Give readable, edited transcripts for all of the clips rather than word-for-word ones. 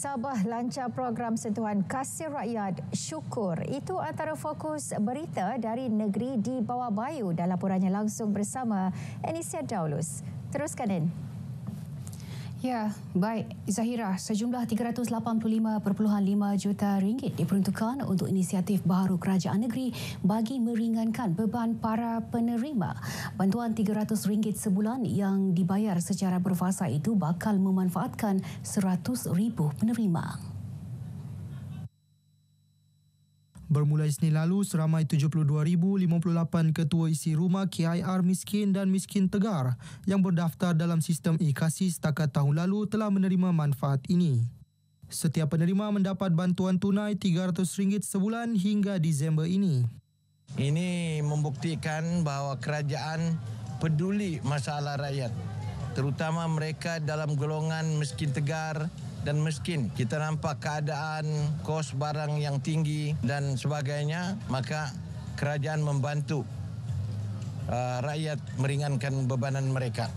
Sabah lancar program sentuhan kasih rakyat syukur. Itu antara fokus berita dari negeri di bawah bayu dan laporannya langsung bersama Anisia Daulus. Teruskan, En. Ya, baik. Zahira, sejumlah 385.5 juta ringgit diperuntukkan untuk inisiatif baharu kerajaan negeri bagi meringankan beban para penerima. Bantuan RM300 sebulan yang dibayar secara berfasa itu bakal memanfaatkan 100,000 penerima. Bermula Isnin lalu, seramai 72,058 ketua isi rumah KIR miskin dan miskin tegar yang berdaftar dalam sistem e-Kasih setakat tahun lalu telah menerima manfaat ini. Setiap penerima mendapat bantuan tunai RM300 sebulan hingga Disember ini. Ini membuktikan bahawa kerajaan peduli masalah rakyat, terutama mereka dalam golongan miskin tegar dan miskin. Kita nampak keadaan kos barang yang tinggi dan sebagainya, maka kerajaan membantu rakyat meringankan bebanan mereka.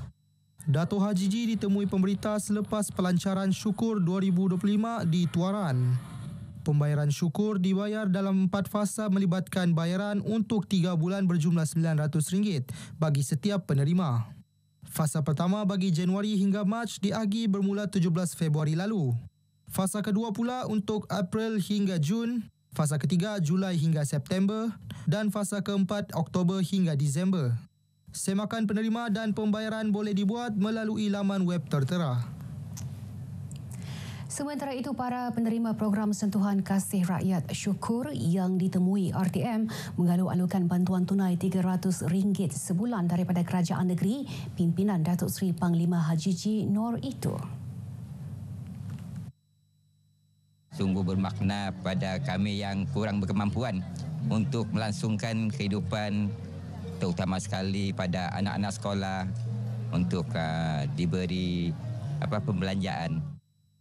Dato' Haji G ditemui pemberita selepas pelancaran syukur 2025 di Tuaran. Pembayaran syukur dibayar dalam 4 fasa melibatkan bayaran untuk 3 bulan berjumlah RM900 bagi setiap penerima. Fasa pertama bagi Januari hingga Mac diagi bermula 17 Februari lalu. Fasa kedua pula untuk April hingga Jun, fasa ketiga Julai hingga September dan fasa keempat Oktober hingga Disember. Semakan penerima dan pembayaran boleh dibuat melalui laman web tertera. Sementara itu, para penerima program sentuhan kasih rakyat syukur yang ditemui RTM mengalu-alukan bantuan tunai RM300 sebulan daripada kerajaan negeri pimpinan Datuk Seri Panglima Haji G Nor itu. Sungguh bermakna pada kami yang kurang berkemampuan untuk melangsungkan kehidupan, terutama sekali pada anak-anak sekolah untuk diberi pembelanjaan.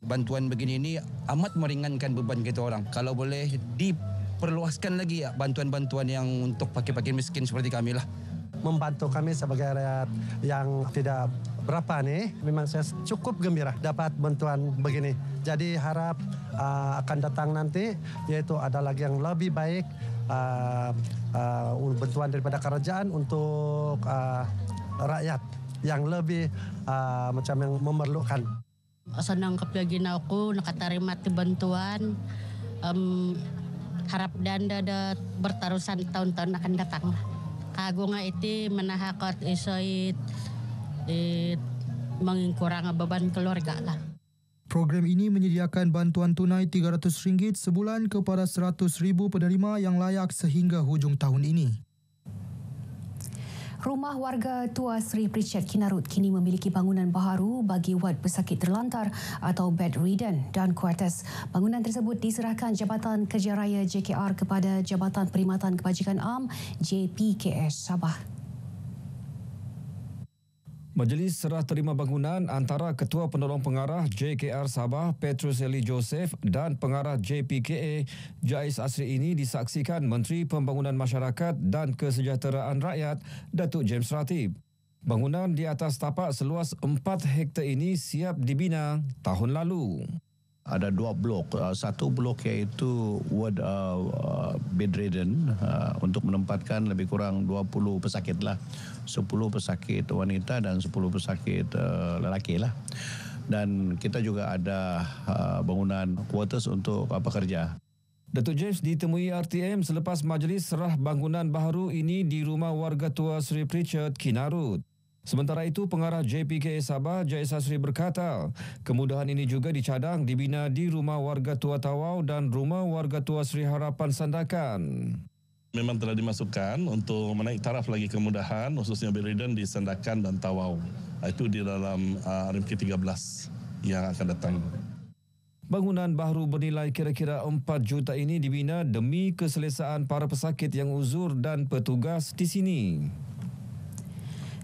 Bantuan begini ini amat meringankan beban kita orang. Kalau boleh diperluaskan lagi bantuan-bantuan yang untuk fakir-fakir miskin seperti kami lah. Membantu kami sebagai rakyat yang tidak berapa nih, memang saya cukup gembira dapat bantuan begini. Jadi harap akan datang nanti iaitu ada lagi yang lebih baik, bantuan daripada kerajaan untuk rakyat yang lebih macam yang memerlukan. Senang kepegina aku nakatarima ti bantuan, harap danda bertarusan tahun-tahun akan datang. Kago nga iti manahakot isoit mengkurang beban keluarga lah. Program ini menyediakan bantuan tunai RM300 sebulan kepada 100,000 penerima yang layak sehingga hujung tahun ini. Rumah warga tua Sri Pritchard Kinarut kini memiliki bangunan baharu bagi wad pesakit terlantar atau bedridden dan kuartus. Bangunan tersebut diserahkan Jabatan Kerja Raya JKR kepada Jabatan Perkhidmatan Kebajikan Am JPKS Sabah. Majlis serah terima bangunan antara Ketua Penolong Pengarah JKR Sabah Petrus Eli Joseph dan Pengarah JPKA Jais Asri ini disaksikan Menteri Pembangunan Masyarakat dan Kesejahteraan Rakyat Datuk James Ratib. Bangunan di atas tapak seluas 4 hektar ini siap dibina tahun lalu. Ada 2 blok. Satu blok iaitu ward bedridden untuk menempatkan lebih kurang 20 pesakit lah. 10 pesakit wanita dan 10 pesakit lelaki lah. Dan kita juga ada bangunan quarters untuk pekerja. Datuk James ditemui RTM selepas majlis serah bangunan baharu ini di rumah warga tua Sri Pritchard Kinarut. Sementara itu, Pengarah JPKA Sabah Jais Asri berkata, kemudahan ini juga dicadang dibina di rumah warga tua Tawau dan rumah warga tua Sri Harapan Sandakan. Memang telah dimasukkan untuk menaik taraf lagi kemudahan, khususnya bedridden di Sandakan dan Tawau. Itu di dalam RMK 13 yang akan datang. Bangunan baharu bernilai kira-kira 4 juta ini dibina demi keselesaan para pesakit yang uzur dan petugas di sini.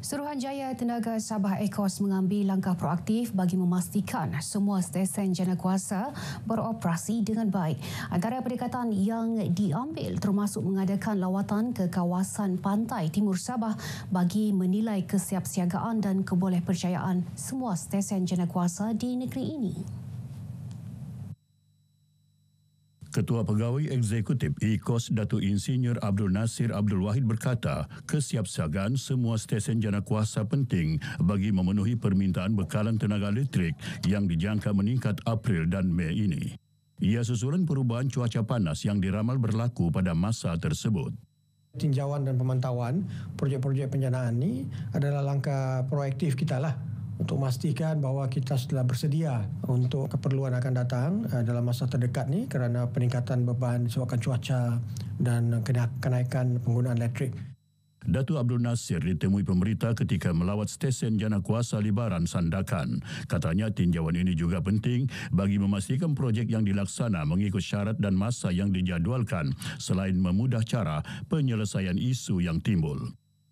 Suruhanjaya Tenaga Sabah Ekos mengambil langkah proaktif bagi memastikan semua stesen janakuasa beroperasi dengan baik. Antara pendekatan yang diambil termasuk mengadakan lawatan ke kawasan pantai timur Sabah bagi menilai kesiapsiagaan dan kebolehpercayaan semua stesen janakuasa di negeri ini. Ketua Pegawai Eksekutif IKOS Datuk Insinyur Abdul Nasir Abdul Wahid berkata, kesiapsiagaan semua stesen janakuasa penting bagi memenuhi permintaan bekalan tenaga elektrik yang dijangka meningkat April dan Mei ini. Ia susulan perubahan cuaca panas yang diramal berlaku pada masa tersebut. Tinjauan dan pemantauan projek-projek penjanaan ini adalah langkah proaktif kita lah untuk memastikan bahawa kita sudah bersedia untuk keperluan akan datang dalam masa terdekat ni kerana peningkatan beban disebabkan cuaca dan kenaikan penggunaan elektrik. Datuk Abdul Nasir ditemui pemberita ketika melawat stesen janakuasa Libaran Sandakan. Katanya tinjauan ini juga penting bagi memastikan projek yang dilaksana mengikut syarat dan masa yang dijadualkan selain memudah cara penyelesaian isu yang timbul.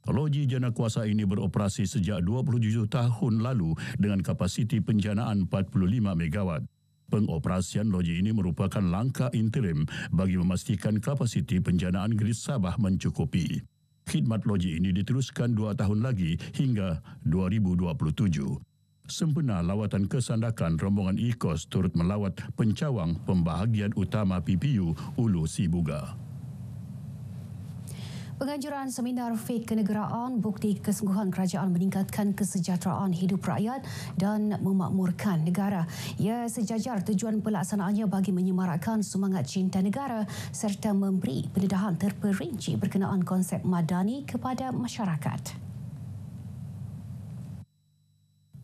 Loji janakuasa ini beroperasi sejak 27 tahun lalu dengan kapasiti penjanaan 45 megawatt. Pengoperasian loji ini merupakan langkah interim bagi memastikan kapasiti penjanaan grid Sabah mencukupi. Khidmat loji ini diteruskan 2 tahun lagi hingga 2027. Sempena lawatan ke Sandakan, rombongan IKOS turut melawat pencawang pembahagian utama PPU Ulu Sibuga. Penganjuran seminar FIK Kenegaraan bukti kesungguhan kerajaan meningkatkan kesejahteraan hidup rakyat dan memakmurkan negara. Ia sejajar tujuan pelaksanaannya bagi menyemarakkan semangat cinta negara serta memberi pendedahan terperinci berkenaan konsep madani kepada masyarakat.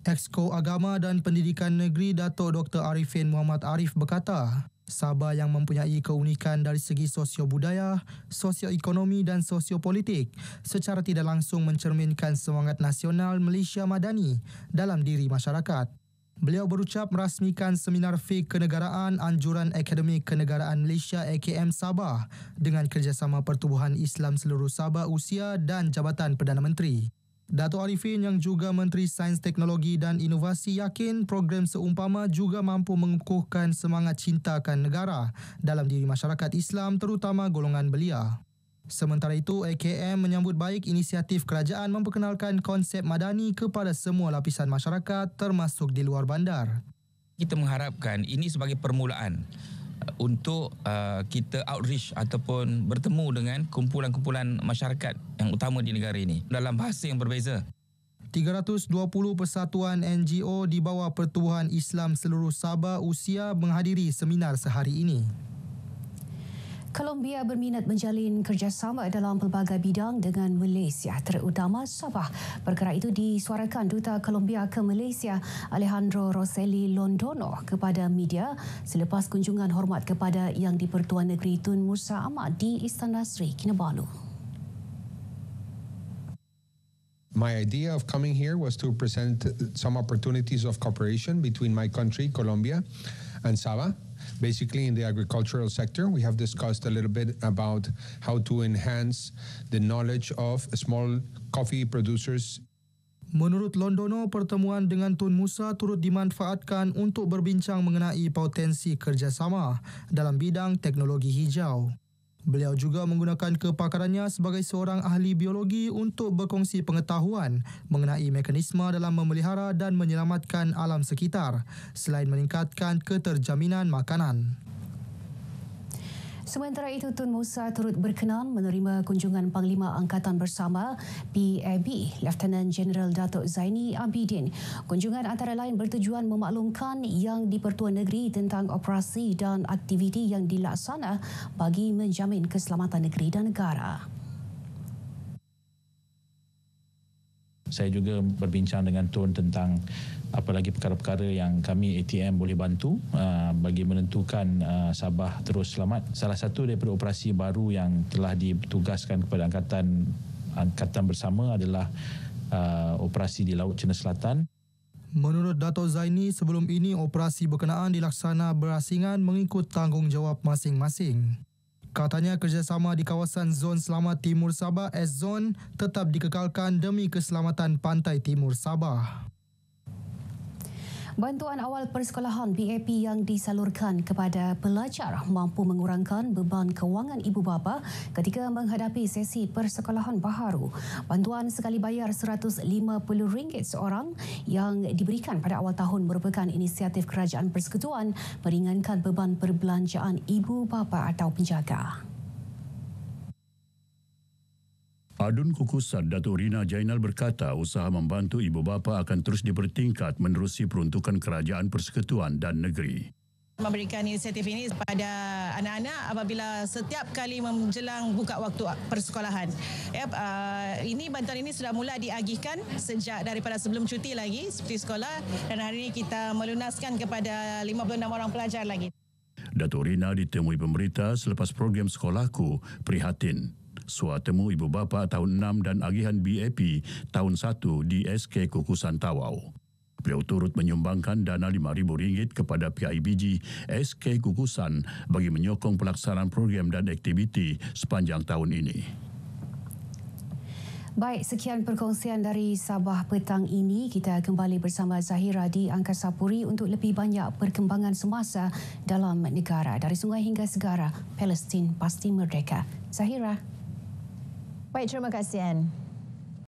Exco Agama dan Pendidikan Negeri Datuk Dr. Arifin Muhammad Arif berkata, Sabah yang mempunyai keunikan dari segi sosio-budaya, sosio-ekonomi dan sosio-politik secara tidak langsung mencerminkan semangat nasional Malaysia Madani dalam diri masyarakat. Beliau berucap merasmikan seminar FIK Kenegaraan Anjuran Akademik Kenegaraan Malaysia AKM Sabah dengan kerjasama Pertubuhan Islam Seluruh Sabah Usia dan Jabatan Perdana Menteri. Datuk Arifin yang juga Menteri Sains Teknologi dan Inovasi yakin program seumpama juga mampu mengukuhkan semangat cinta akan negara dalam diri masyarakat Islam terutama golongan belia. Sementara itu, AKM menyambut baik inisiatif kerajaan memperkenalkan konsep madani kepada semua lapisan masyarakat termasuk di luar bandar. Kita mengharapkan ini sebagai permulaan untuk kita outreach ataupun bertemu dengan kumpulan-kumpulan masyarakat yang utama di negara ini dalam bahasa yang berbeza. 320 persatuan NGO di bawah Pertubuhan Islam Seluruh Sabah Usia menghadiri seminar sehari ini. Colombia berminat menjalin kerjasama dalam pelbagai bidang dengan Malaysia, terutama Sabah. Perkara itu disuarakan Duta Colombia ke Malaysia, Alejandro Roseli Londono, kepada media selepas kunjungan hormat kepada Yang di-Pertuan Negeri Tun Musa Ahmad di Istana Sri Kinabalu. My idea of coming here was to present some opportunities of cooperation between my country, Colombia, and Sabah. Basically, in the agricultural sector, we have discussed a little bit about how to enhance the knowledge of small coffee producers. Menurut Londono, pertemuan dengan Tun Musa turut dimanfaatkan untuk berbincang mengenai potensi kerjasama dalam bidang teknologi hijau. Beliau juga menggunakan kepakarannya sebagai seorang ahli biologi untuk berkongsi pengetahuan mengenai mekanisme dalam memelihara dan menyelamatkan alam sekitar selain meningkatkan keterjaminan makanan. Sementara itu, Tun Musa turut berkenan menerima kunjungan Panglima Angkatan Bersama PAB, Lieutenant General Datuk Zaini Abidin. Kunjungan antara lain bertujuan memaklumkan Yang di-Pertuan Negeri tentang operasi dan aktiviti yang dilaksana bagi menjamin keselamatan negeri dan negara. Saya juga berbincang dengan Tun tentang apa lagi perkara-perkara yang kami ATM boleh bantu bagi menentukan Sabah terus selamat. Salah satu daripada operasi baru yang telah ditugaskan kepada Angkatan Bersama adalah operasi di Laut Cina Selatan. Menurut Dato' Zaini, sebelum ini operasi berkenaan dilaksana berasingan mengikut tanggungjawab masing-masing. Katanya kerjasama di kawasan Zon Selamat Timur Sabah S-Zone tetap dikekalkan demi keselamatan pantai timur Sabah. Bantuan awal persekolahan BAP yang disalurkan kepada pelajar mampu mengurangkan beban kewangan ibu bapa ketika menghadapi sesi persekolahan baharu. Bantuan sekali bayar RM150 seorang yang diberikan pada awal tahun merupakan inisiatif Kerajaan Persekutuan meringankan beban perbelanjaan ibu bapa atau penjaga. Adun Kukusan Datuk Rina Jainal berkata usaha membantu ibu bapa akan terus dipertingkat menerusi peruntukan Kerajaan Persekutuan dan Negeri. Memberikan inisiatif ini kepada anak-anak apabila setiap kali menjelang buka waktu persekolahan. Ini bantuan ini sudah mula diagihkan sejak daripada sebelum cuti lagi seperti sekolah, dan hari ini kita melunaskan kepada 56 orang pelajar lagi. Datuk Rina ditemui pemberita selepas program Sekolahku prihatin. Suar temu ibu bapa tahun 6 dan agihan BAP tahun 1 di SK Kukusan Tawau. Beliau turut menyumbangkan dana RM5,000 kepada PIBG SK Kukusan bagi menyokong pelaksanaan program dan aktiviti sepanjang tahun ini. Baik, sekian perkongsian dari Sabah petang ini. Kita kembali bersama Zahira di Angkasa Puri untuk lebih banyak perkembangan semasa dalam negara. Dari sungai hingga segara, Palestin pasti merdeka. Zahira. Baik, terima kasih Anne.